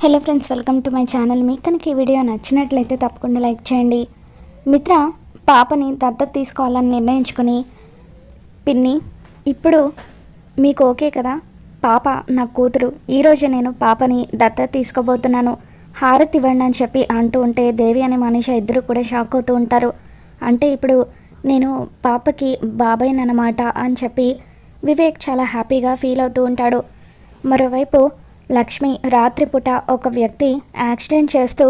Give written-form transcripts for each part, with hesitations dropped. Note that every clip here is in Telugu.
Hello friends, welcome to my channel. మీకు కనుక ఈ వీడియో నచ్చినట్లయితే తప్పకుండా లైక్ చేయండి. మిత్ర పాపని దత్తత తీసుకోవాలని నిర్ణయించుకుని, పిన్ని ఇప్పుడు మీకు ఓకే కదా, పాప నా కూతురు, ఈరోజు నేను పాపని దత్తత తీసుకోబోతున్నాను, హారతి ఇవ్వండి అని చెప్పి అంటూ ఉంటే దేవి అని మనీష ఇద్దరు కూడా షాక్ అవుతూ ఉంటారు. అంటే ఇప్పుడు నేను పాపకి బాబాయ్ అన్నమాట అని చెప్పి వివేక్ చాలా హ్యాపీగా ఫీల్ అవుతూ ఉంటాడు. మరోవైపు లక్ష్మి రాత్రిపూట ఒక వ్యక్తి యాక్సిడెంట్ చేస్తూ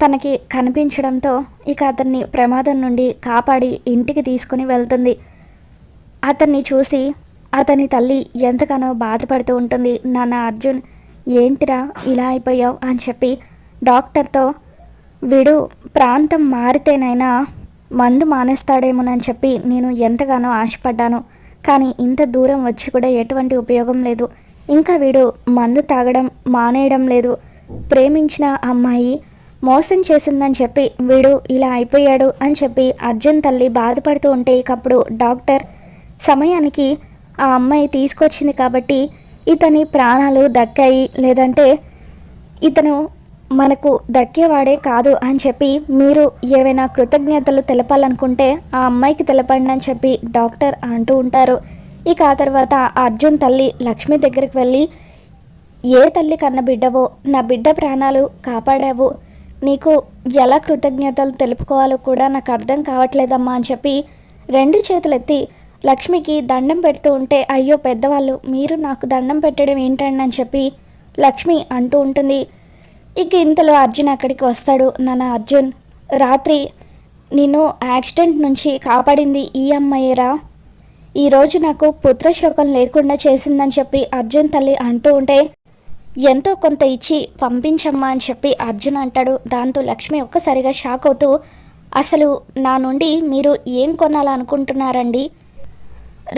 తనకి కనిపించడంతో ఇక అతన్ని ప్రమాదం నుండి కాపాడి ఇంటికి తీసుకుని వెళ్తుంది. అతన్ని చూసి అతని తల్లి ఎంతగానో బాధపడుతూ ఉంటుంది. నాన్న అర్జున్, ఏంటిరా ఇలా అయిపోయావు అని చెప్పి డాక్టర్తో వీడు ప్రాంతం మారితేనైనా మందు మానేస్తాడేమోనని చెప్పి నేను ఎంతగానో ఆశపడ్డాను. కానీ ఇంత దూరం వచ్చి కూడా ఎటువంటి ఉపయోగం లేదు. ఇంకా వీడు మందు తాగడం మానేయడం లేదు. ప్రేమించిన అమ్మాయి మోసం చేసిందని చెప్పి వీడు ఇలా అయిపోయాడు అని చెప్పి అర్జున్ తల్లి బాధపడుతూ ఉంటే, ఇకప్పుడు డాక్టర్ సమయానికి ఆ అమ్మాయి తీసుకొచ్చింది కాబట్టి ఇతని ప్రాణాలు దక్కాయి, లేదంటే ఇతను మనకు దక్కేవాడే కాదు అని చెప్పి మీరు ఏవైనా కృతజ్ఞతలు తెలపాలనుకుంటే ఆ అమ్మాయికి తెలపండి అని చెప్పి డాక్టర్ అంటూ ఉంటారు. ఇక ఆ తర్వాత అర్జున్ తల్లి లక్ష్మి దగ్గరికి వెళ్ళి, ఏ తల్లి కన్న బిడ్డవో, నా బిడ్డ ప్రాణాలు కాపాడావు, నీకు ఎలా కృతజ్ఞతలు తెలుపుకోవాలో కూడా నాకు అర్థం కావట్లేదమ్మా అని చెప్పి రెండు చేతులెత్తి లక్ష్మికి దండం పెడుతూ ఉంటే, అయ్యో పెద్దవాళ్ళు మీరు నాకు దండం పెట్టడం ఏంటండి అని చెప్పి లక్ష్మి అంటూ ఉంటుంది. ఇక ఇంతలో అర్జున్ అక్కడికి వస్తాడు. నాన్న అర్జున్, రాత్రి నిన్ను యాక్సిడెంట్ నుంచి కాపాడింది ఈ అమ్మాయేరా, ఈరోజు నాకు పుత్రశోకం లేకుండా చేసిందని చెప్పి అర్జున్ తల్లి అంటూ ఉంటే, ఎంతో కొంత ఇచ్చి పంపించమ్మా అని చెప్పి అర్జున్ అంటాడు. దాంతో లక్ష్మి ఒక్కసారిగా షాక్ అవుతూ, అసలు నా నుండి మీరు ఏం కొనాలనుకుంటున్నారండి,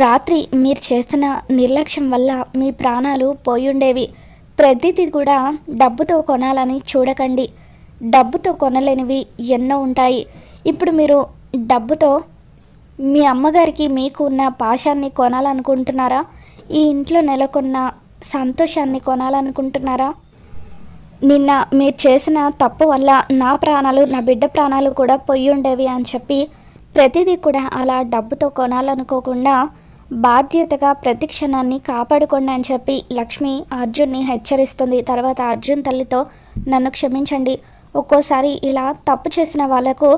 రాత్రి మీరు చేసిన నిర్లక్ష్యం వల్ల మీ ప్రాణాలు పోయుండేవి, ప్రతిదీ కూడా డబ్బుతో కొనాలని చూడకండి, డబ్బుతో కొనలేనివి ఎన్నో ఉంటాయి. ఇప్పుడు మీరు డబ్బుతో మీ అమ్మగారికి మీకు ఉన్న పాశాన్ని కొనాలనుకుంటున్నారా, ఈ ఇంట్లో నెలకొన్న సంతోషాన్ని కొనాలనుకుంటున్నారా, నిన్న మీరు చేసిన తప్పు వల్ల నా ప్రాణాలు నా బిడ్డ ప్రాణాలు కూడా పోయి ఉండేవి అని చెప్పి ప్రతిదీ కూడా అలా డబ్బుతో కొనాలనుకోకుండా బాధ్యతగా ప్రతి క్షణాన్ని కాపాడుకోండి అని చెప్పి లక్ష్మి అర్జున్ని హెచ్చరిస్తుంది. తర్వాత అర్జున్ తల్లితో, నన్ను క్షమించండి, ఒక్కోసారి ఇలా తప్పు చేసిన వాళ్ళకు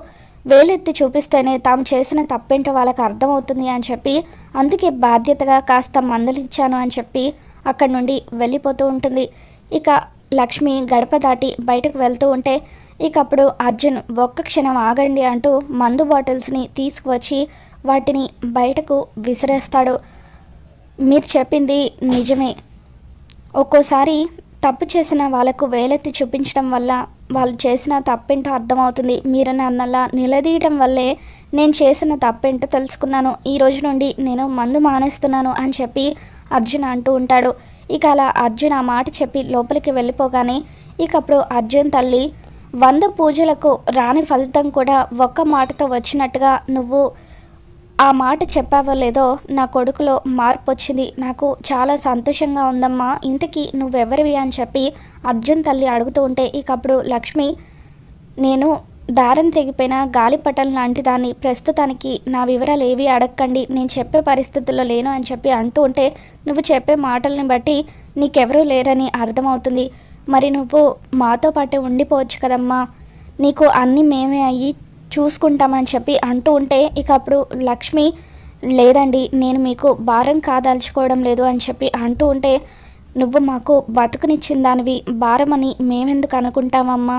వేలెత్తి చూపిస్తేనే తాము చేసిన తప్పేంటో వాళ్ళకి అర్థమవుతుంది అని చెప్పి, అందుకే బాధ్యతగా కాస్త మందలిచ్చాను అని చెప్పి అక్కడి నుండి వెళ్ళిపోతూ ఉంటుంది. ఇక లక్ష్మి గడప దాటి బయటకు వెళ్తూ ఉంటే, ఇక అప్పుడు అర్జున్ ఒక్క క్షణం ఆగండి అంటూ మందు బాటిల్స్ని తీసుకువచ్చి వాటిని బయటకు విసిరేస్తాడు. మీరు చెప్పింది నిజమే, ఒక్కోసారి తప్పు చేసిన వాళ్ళకు వేలెత్తి చూపించడం వల్ల వాళ్ళు చేసిన తప్పేంటో అర్థమవుతుంది, మీరు నన్నలా నిలదీయటం వల్లే నేను చేసిన తప్పేంటో తెలుసుకున్నాను, ఈ రోజు నుండి నేను మందు మానేస్తున్నాను అని చెప్పి అర్జున్ అంటూ ఉంటాడు. ఇక అలా అర్జున్ ఆ మాట చెప్పి లోపలికి వెళ్ళిపోగానే ఇక అప్పుడు అర్జున్ తల్లి, 100 పూజలకు రాని ఫలితం కూడా ఒక్క మాటతో వచ్చినట్టుగా నువ్వు ఆ మాట చెప్పావో లేదో నా కొడుకులో మార్పు వచ్చింది, నాకు చాలా సంతోషంగా ఉందమ్మా, ఇంతకీ నువ్వెవరివి అని చెప్పి అర్జున్ తల్లి అడుగుతూ ఉంటే, ఇక అప్పుడు లక్ష్మి, నేను దారం తెగిపోయిన గాలిపటం లాంటి దాన్ని, ప్రస్తుతానికి నా వివరాలు ఏవి అడగకండి, నేను చెప్పే పరిస్థితుల్లో లేను అని చెప్పి అంటూ ఉంటే, నువ్వు చెప్పే మాటల్ని బట్టి నీకెవరూ లేరని అర్థమవుతుంది, మరి నువ్వు మాతో పాటే ఉండిపోవచ్చు కదమ్మా, నీకు అన్నీ మేమే అయ్యి చూసుకుంటామని చెప్పి అంటూ ఉంటే, ఇక అప్పుడు లక్ష్మి, లేదండి నేను మీకు భారం కాదాల్చుకోవడం లేదు అని చెప్పి అంటూ ఉంటే, నువ్వు మాకు బతుకునిచ్చిన దానివి, భారమని మేమెందుకు అనుకుంటామమ్మా,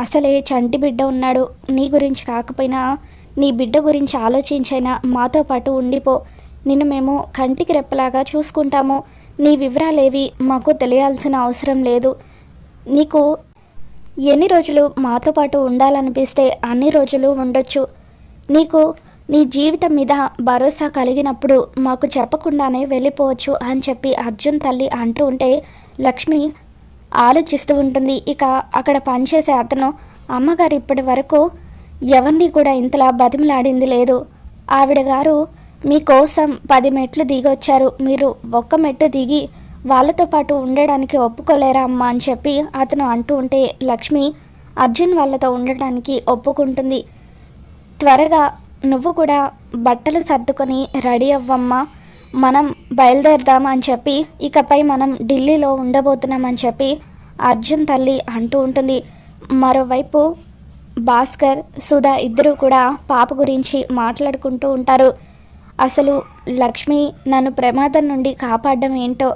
అసలే చంటి బిడ్డ ఉన్నాడు, నీ గురించి కాకపోయినా నీ బిడ్డ గురించి ఆలోచించైనా మాతో పాటు ఉండిపో, నిన్ను మేము కంటికి రెప్పలాగా చూసుకుంటాము, నీ వివరాలేవి మాకు తెలియాల్సిన అవసరం లేదు, నీకు ఎన్ని రోజులు మాతో పాటు ఉండాలనిపిస్తే అన్ని రోజులు ఉండొచ్చు, నీకు నీ జీవితం మీద భరోసా కలిగినప్పుడు మాకు చెప్పకుండానే వెళ్ళిపోవచ్చు అని చెప్పి అర్జున్ తల్లి అంటూ ఉంటే లక్ష్మి ఆలోచిస్తూ ఉంటుంది. ఇక అక్కడ పనిచేసే అతను, అమ్మగారు ఇప్పటి వరకు ఎవరిని కూడా ఇంతలా బతిమలాడింది లేదు, ఆవిడ గారు మీకోసం 10 మెట్లు దిగొచ్చారు, మీరు ఒక్క మెట్టు దిగి వాళ్ళతో పాటు ఉండడానికి ఒప్పుకోలేరా అమ్మా అని చెప్పి అతను అంటూ ఉంటే లక్ష్మి అర్జున్ వాళ్ళతో ఉండడానికి ఒప్పుకుంటుంది. త్వరగా నువ్వు కూడా బట్టలు సర్దుకొని రెడీ అవ్వమ్మా, మనం బయలుదేరదామా అని చెప్పి ఇకపై మనం ఢిల్లీలో ఉండబోతున్నామని చెప్పి అర్జున్ తల్లి అంటూ ఉంటుంది. మరోవైపు భాస్కర్ సుధా ఇద్దరు కూడా పాప గురించి మాట్లాడుకుంటూ ఉంటారు. అసలు లక్ష్మి నన్ను ప్రమాదం నుండి కాపాడడం ఏంటో,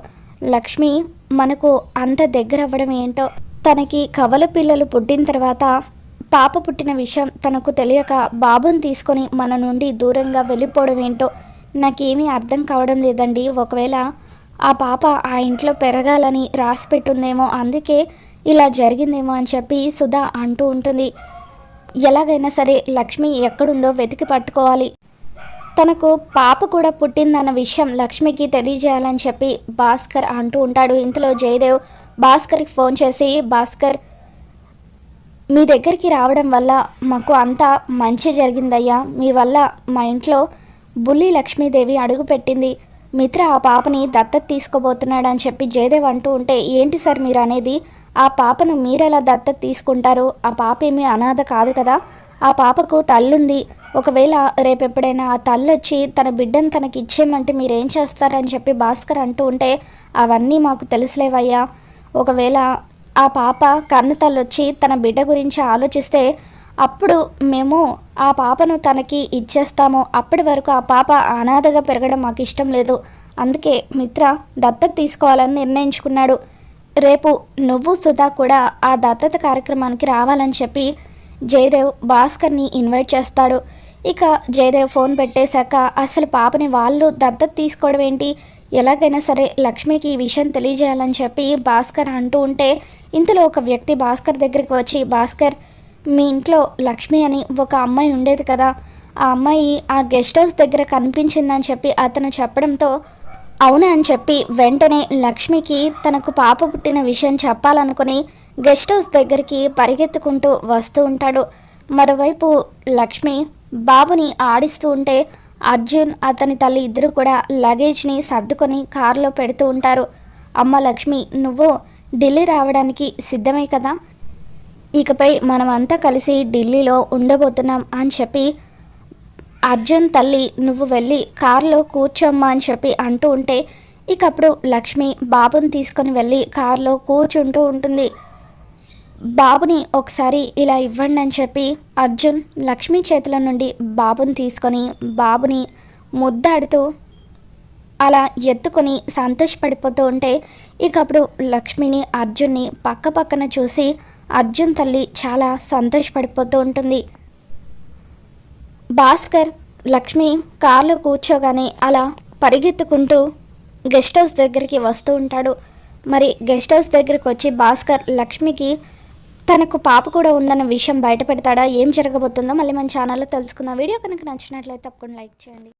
లక్ష్మి మనకు అంత దగ్గర అవ్వడం ఏంటో, తనకి కవల పిల్లలు పుట్టిన తర్వాత పాప పుట్టిన విషయం తనకు తెలియక బాబుని తీసుకొని మన నుండి దూరంగా వెళ్ళిపోవడం ఏంటో నాకేమీ అర్థం కావడం లేదండి. ఒకవేళ ఆ పాప ఆ ఇంట్లో పెరగాలని రాసి పెట్టుందేమో, అందుకే ఇలా జరిగిందేమో అని చెప్పి సుధా అంటూ ఉంటుంది. ఎలాగైనా సరే లక్ష్మి ఎక్కడుందో వెతికి పట్టుకోవాలి, తనకు పాప కూడా పుట్టిందన్న విషయం లక్ష్మికి తెలియజేయాలని చెప్పి భాస్కర్ అంటూ ఉంటాడు. ఇంతలో జయదేవ్ భాస్కర్కి ఫోన్ చేసి, భాస్కర్ మీ దగ్గరికి రావడం వల్ల మాకు అంతా మంచి జరిగిందయ్యా, మీ వల్ల మా ఇంట్లో బుల్లి లక్ష్మీదేవి అడుగు పెట్టింది, మిత్ర ఆ పాపని దత్తత తీసుకోబోతున్నాడు అని చెప్పి జయదేవ్ అంటూ ఉంటే, ఏంటి సార్ మీరు అనేది, ఆ పాపను మీరెలా దత్తత తీసుకుంటారు, ఆ పాప ఏమీ అనాథ కాదు కదా, ఆ పాపకు తల్లుంది, ఒకవేళ రేపెప్పుడైనా ఆ తల్లి వచ్చి తన బిడ్డను తనకి ఇచ్చేయమంటే మీరేం చేస్తారని చెప్పి భాస్కర్ అంటూ ఉంటే, అవన్నీ మాకు తెలుసులేవయ్యా, ఒకవేళ ఆ పాప కన్న తల్లి వచ్చి తన బిడ్డ గురించి ఆలోచిస్తే అప్పుడు మేము ఆ పాపను తనకి ఇచ్చేస్తాము, అప్పటి వరకు ఆ పాప అనాథగా పెరగడం మాకు ఇష్టం లేదు, అందుకే మిత్ర దత్తత తీసుకోవాలని నిర్ణయించుకున్నాడు, రేపు నువ్వు సుధా కూడా ఆ దత్తత కార్యక్రమానికి రావాలని చెప్పి జయదేవ్ భాస్కర్ని ఇన్వైట్ చేస్తాడు. ఇక జయదేవ్ ఫోన్ పెట్టేశాక అసలు పాపని వాళ్ళు దత్తత తీసుకోవడం ఏంటి, ఎలాగైనా సరే లక్ష్మికి ఈ విషయం తెలియజేయాలని చెప్పి భాస్కర్ అంటూ ఉంటే, ఇంతలో ఒక వ్యక్తి భాస్కర్ దగ్గరికి వచ్చి, భాస్కర్ మీ ఇంట్లో లక్ష్మి అని ఒక అమ్మాయి ఉండేది కదా, ఆ అమ్మాయి ఆ గెస్ట్ హౌస్ దగ్గర కనిపించిందని చెప్పి అతను చెప్పడంతో అవునా అని చెప్పి వెంటనే లక్ష్మికి తనకు పాప పుట్టిన విషయం చెప్పాలనుకుని గెస్ట్ హౌస్ దగ్గరికి పరిగెత్తుకుంటూ వస్తూ ఉంటాడు. మరోవైపు లక్ష్మి బాబుని ఆడిస్తూ ఉంటే అర్జున్ అతని తల్లి ఇద్దరు కూడా లగేజ్ని సర్దుకొని కారులో పెడుతూ ఉంటారు. అమ్మ లక్ష్మి, నువ్వు ఢిల్లీ రావడానికి సిద్ధమే కదా, ఇకపై మనమంతా కలిసి ఢిల్లీలో ఉండబోతున్నాం అని చెప్పి అర్జున్ తల్లి నువ్వు వెళ్ళి కారులో కూర్చోమ్మా అని చెప్పి అంటూ ఉంటే, ఇక అప్పుడు లక్ష్మి బాబుని తీసుకొని వెళ్ళి కారులో కూర్చుంటూ ఉంటుంది. బాబుని ఒకసారి ఇలా ఇవ్వండి అని చెప్పి అర్జున్ లక్ష్మి చేతుల నుండి బాబుని తీసుకొని బాబుని ముద్దాడుతూ అలా ఎత్తుకొని సంతోషపడిపోతూ ఉంటే, ఇక అప్పుడు లక్ష్మిని అర్జున్ని పక్క పక్కన చూసి అర్జున్ తల్లి చాలా సంతోషపడిపోతూ ఉంటుంది. భాస్కర్ లక్ష్మి కారులో కూర్చోగానే అలా పరిగెత్తుకుంటూ గెస్ట్ హౌస్ దగ్గరికి వస్తూ ఉంటాడు. మరి గెస్ట్ హౌస్ దగ్గరికి వచ్చి భాస్కర్ లక్ష్మికి తనకు పాప కూడా ఉందన్న విషయం బయట పెడతాడా, ఏం జరగబోతుందో మళ్ళీ మన ఛానల్లో తెలుసుకుందాం. వీడియో కనుక నచ్చినట్లయితే తప్పకుండా లైక్ చేయండి.